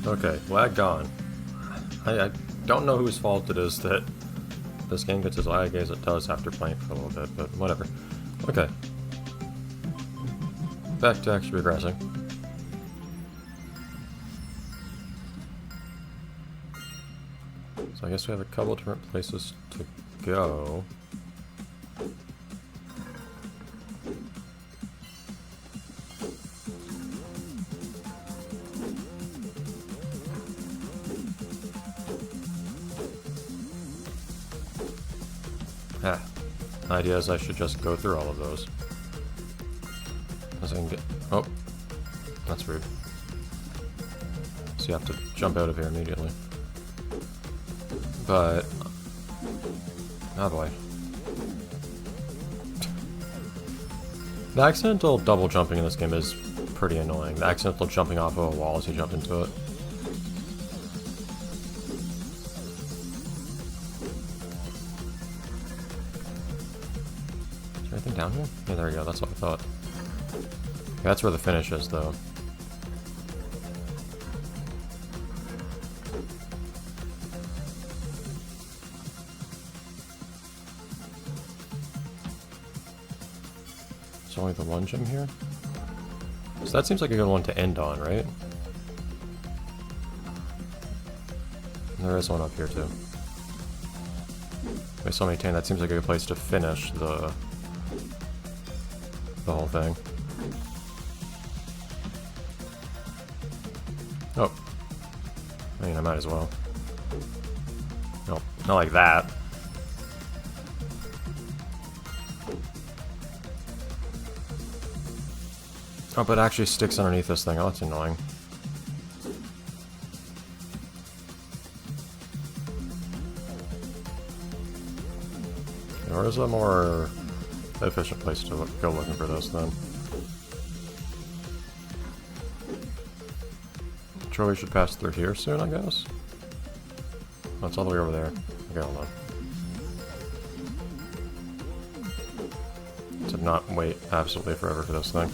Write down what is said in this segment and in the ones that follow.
Okay, lag gone. I don't know whose fault it is that this game gets as laggy as it does after playing for a little bit, but whatever. Okay. Back to actually regressing. So I guess we have a couple different places to go. Ah, idea is I should just go through all of those. As I can get... Oh, that's rude. So you have to jump out of here immediately. But... oh boy. The accidental double jumping in this game is pretty annoying. The accidental jumping off of a wall as you jump into it. Is there anything down here? Yeah, there we go. That's what I thought. Okay, that's where the finish is, though. There's only the one gym here? So that seems like a good one to end on, right? And there is one up here, too. Based on maintain, that seems like a good place to finish the whole thing. Oh. I mean, I might as well. Nope, not like that. Oh, but it actually sticks underneath this thing. Oh, that's annoying. Or is a more efficient place to go looking for this then? Sure, we should pass through here soon, I guess? Oh, it's all the way over there. Okay, hold on. To not wait absolutely forever for this thing.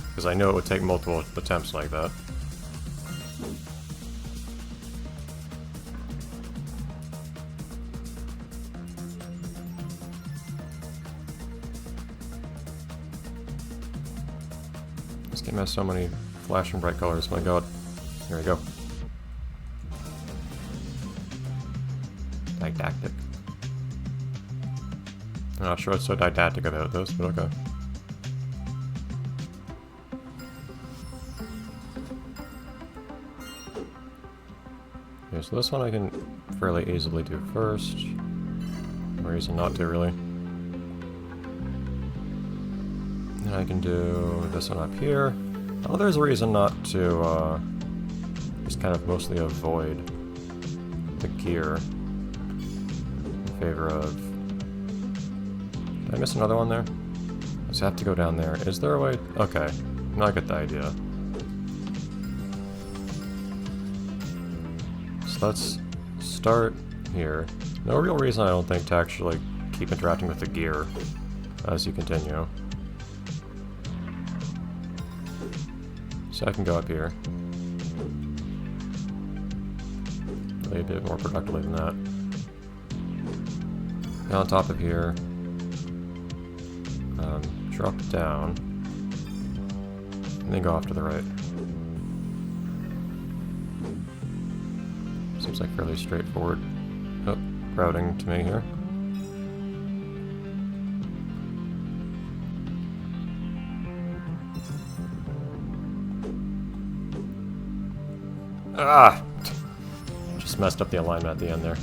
Because I knew it would take multiple attempts like that. This game has so many flashing bright colors, my god. Here we go. Didactic. I'm not sure what's so didactic about this, but okay. Okay, so this one I can fairly easily do first. No reason not to, really. And I can do this one up here. Oh, there's a reason not to just kind of mostly avoid the gear in favor of... Did I miss another one there? I just have to go down there. Is there a way? Okay, now I get the idea. So let's start here. No real reason, I don't think, to actually keep interacting with the gear as you continue. So I can go up here. Really a bit more productively than that. And on top of here, drop down, and then go off to the right. Seems like fairly straightforward routing to me here. Ah! Just messed up the alignment at the end there.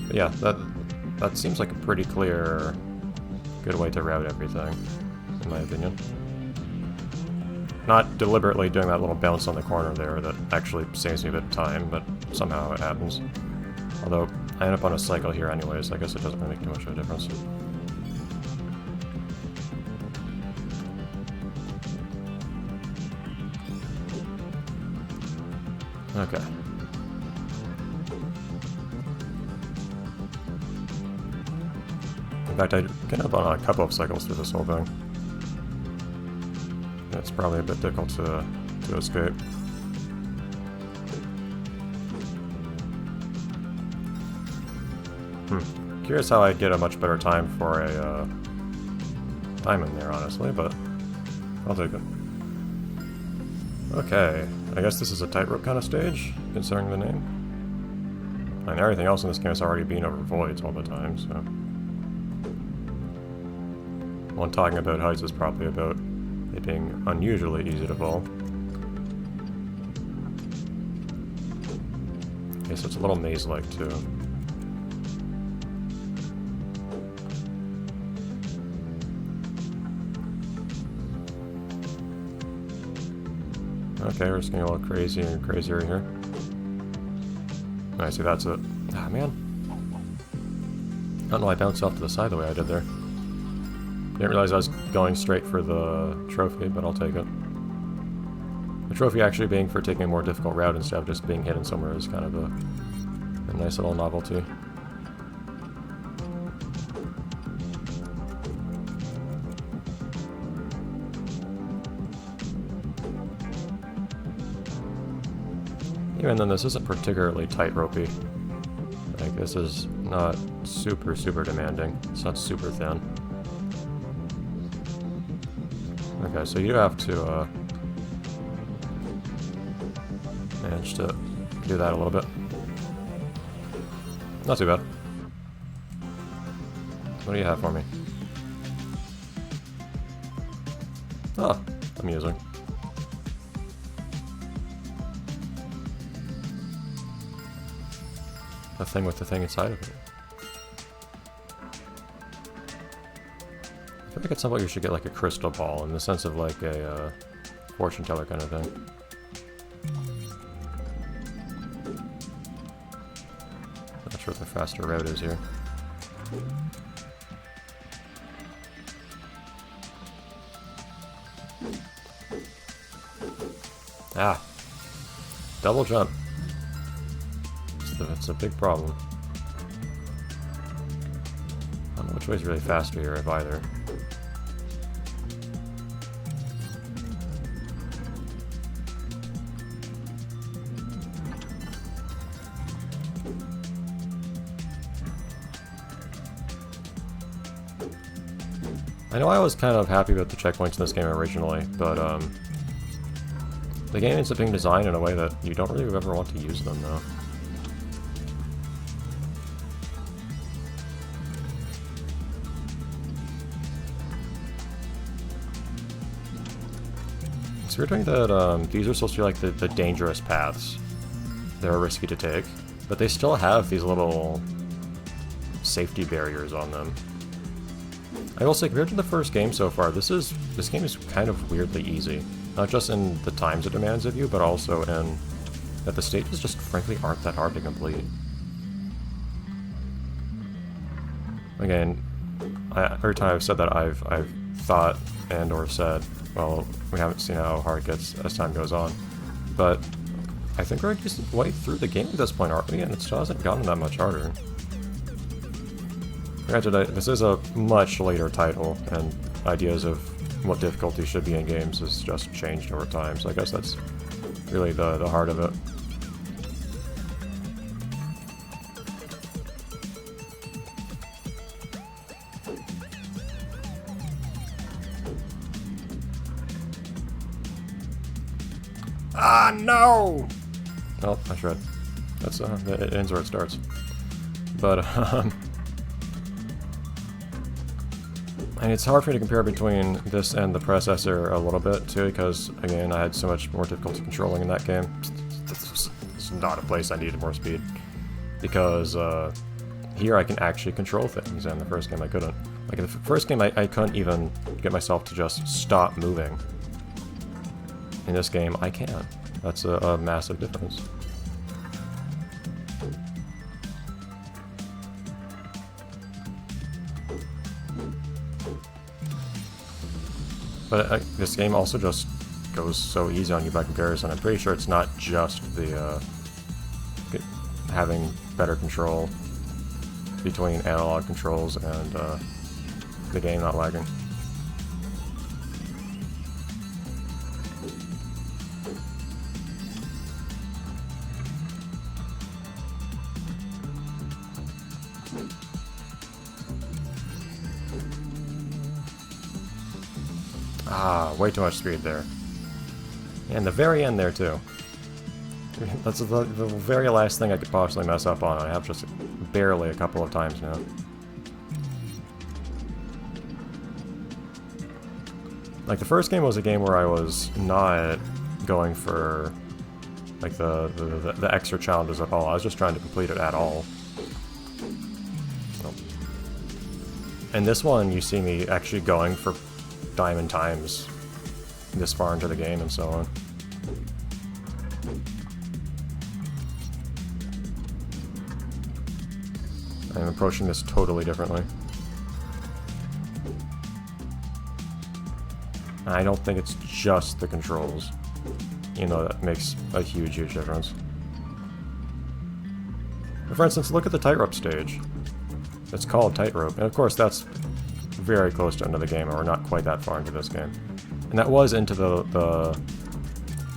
But yeah, that seems like a pretty clear, good way to route everything, in my opinion. Not deliberately doing that little bounce on the corner there that actually saves me a bit of time, but somehow it happens. Although, I end up on a cycle here anyways, I guess it doesn't really make too much of a difference. Okay. fact, I get up on a couple of cycles through this whole thing. It's probably a bit difficult to escape. Curious how I'd get a much better time for a diamond there, honestly, but I'll take it. Okay, I guess this is a tightrope kind of stage, considering the name. And everything else in this game is already being over voids all the time, so... One talking about heights is probably about it being unusually easy to fall. Okay, so it's a little maze-like, too. Okay, we're just getting a little crazier and crazier here. I see, that's it. Ah, man. I don't know why I bounced off to the side the way I did there. Didn't realize I was going straight for the trophy, but I'll take it. The trophy actually being for taking a more difficult route instead of just being hidden somewhere is kind of a nice little novelty. Even then, this isn't particularly tight-ropey. Like, this is not super, super demanding. It's not super thin. Okay, so you have to manage to do that a little bit. Not too bad. What do you have for me? Oh, amusing. A thing with the thing inside of it. I feel like at some point you should get like a crystal ball in the sense of like a fortune teller kind of thing. Not sure what the faster route is here. Ah! Double jump. It's a big problem. I don't know which way's really faster here, if either. I know I was kind of happy with the checkpoints in this game originally, but the game ends up being designed in a way that you don't really ever want to use them, though. It's weird doing that these are supposed to be like the dangerous paths. They're risky to take, but they still have these little safety barriers on them. I will say, compared to the first game so far, this game is kind of weirdly easy. Not just in the times it demands of you, but also in that the stages just frankly aren't that hard to complete. Again, every time I've said that, I've thought and or said, well, we haven't seen how hard it gets as time goes on. But I think we're just way through the game at this point, aren't we? And it still hasn't gotten that much harder. Granted, this is a much later title, and ideas of what difficulty should be in games has just changed over time, so I guess that's really the heart of it. Ah, no! Oh, I tried. That's, it ends where it starts. But, and it's hard for me to compare between this and the predecessor a little bit, too, because, again, I had so much more difficulty controlling in that game. This is not a place I needed more speed. Because, here I can actually control things, and the first game I couldn't. Like, in the first game, I couldn't even get myself to just stop moving. In this game, I can. That's a massive difference. But this game also just goes so easy on you by comparison. I'm pretty sure it's not just the having better control between analog controls and the game not lagging. Ah, way too much speed there. And the very end there, too. That's the very last thing I could possibly mess up on. I have just barely a couple of times now. Like, the first game was a game where I was not going for, like, the extra challenges at all. I was just trying to complete it at all. Oh. And this one, you see me actually going for diamond times this far into the game and so on. I'm approaching this totally differently. I don't think it's just the controls. You know, that makes a huge, huge difference. But for instance, look at the tightrope stage. It's called tightrope, and of course that's very close to the end of the game, and we're not quite that far into this game. And that was into the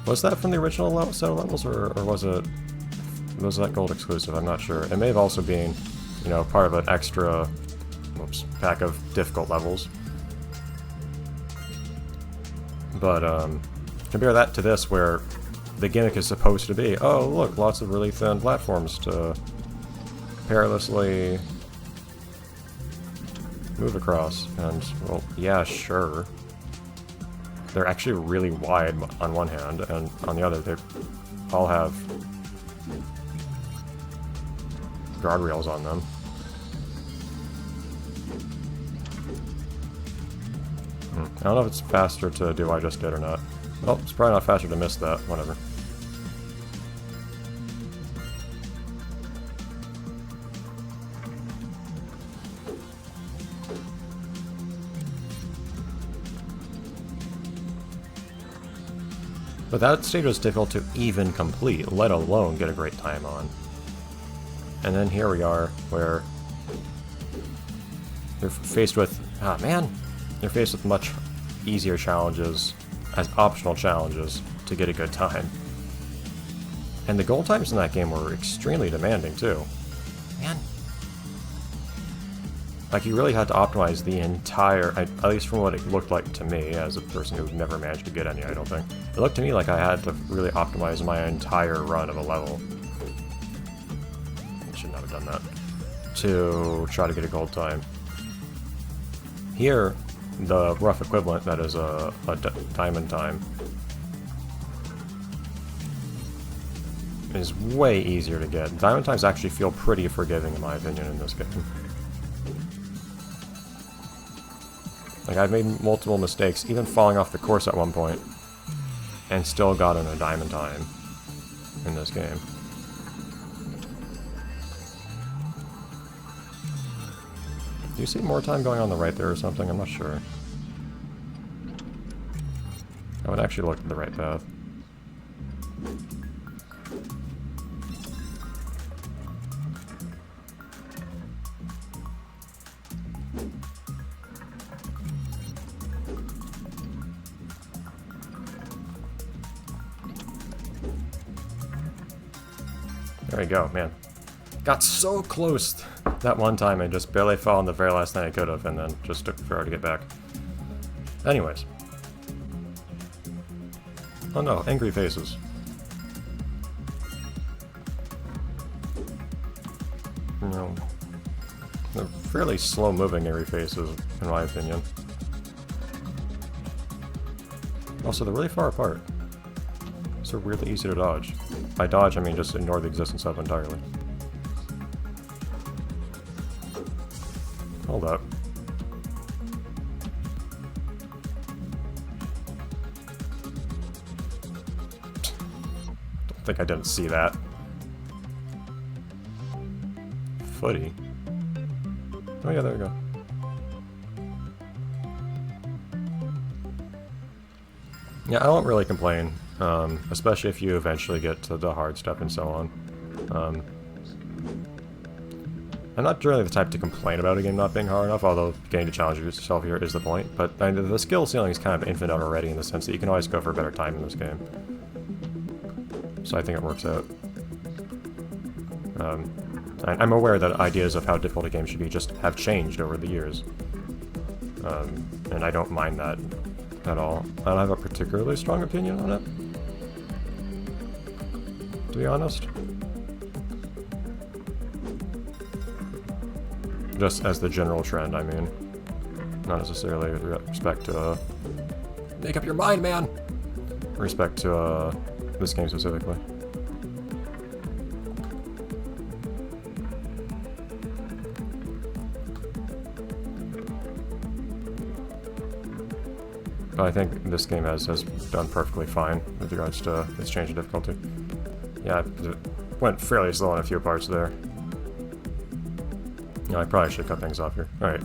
was that from the original set of levels, or was that gold exclusive? I'm not sure. It may have also been, you know, part of an extra pack of difficult levels. But compare that to this, where the gimmick is supposed to be, oh look, lots of really thin platforms to perilously move across. And, well, yeah, sure. They're actually really wide on one hand, and on the other they all have guardrails on them. I don't know if it's faster to do what I just did or not. Oh, it's probably not faster to miss that. Whatever. But that stage was difficult to even complete, let alone get a great time on. And then here we are, where you're faced with, ah man, you're faced with much easier challenges as optional challenges to get a good time. And the gold times in that game were extremely demanding too. Man. Like, you really had to optimize the entire, at least from what it looked like to me, as a person who never managed to get any, I don't think. It looked to me like I had to really optimize my entire run of a level. I should not have done that. To try to get a gold time. Here, the rough equivalent, that is a diamond time, is way easier to get. Diamond times actually feel pretty forgiving, in my opinion, in this game. Like, I've made multiple mistakes, even falling off the course at one point, and still gotten a diamond time in this game. Do you see more time going on the right there or something? I'm not sure. I would actually look at the right path. There we go, man. Got so close that one time and just barely fell on the very last thing I could have, and then just took forever to get back. Anyways. Oh no, angry faces. You know, they're fairly slow-moving angry faces, in my opinion. Also, they're really far apart. So really easy to dodge. By dodge, I mean just ignore the existence of entirely. Hold up. Don't think I didn't see that. Footy. Oh yeah, there we go. Yeah, I won't really complain, especially if you eventually get to the hard stuff and so on. I'm not generally the type to complain about a game not being hard enough, although getting to challenge yourself here is the point. But I mean, the skill ceiling is kind of infinite already in the sense that you can always go for a better time in this game. So I think it works out. I'm aware that ideas of how difficult a game should be just have changed over the years. And I don't mind that at all. I don't have a particularly strong opinion on it, to be honest. Just as the general trend, I mean. Not necessarily with respect to... make up your mind, man! Respect to this game specifically. But I think this game has done perfectly fine with regards to its change in difficulty. Yeah, it went fairly slow in a few parts there. Yeah, I probably should cut things off here. Alright.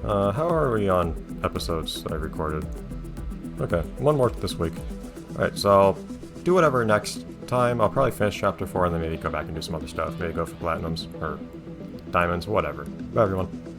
How are we on episodes that I recorded? Okay, one more this week. Alright, so I'll do whatever next time. I'll probably finish Chapter 4 and then maybe go back and do some other stuff. Maybe go for Platinums, or Diamonds, whatever. Bye, everyone.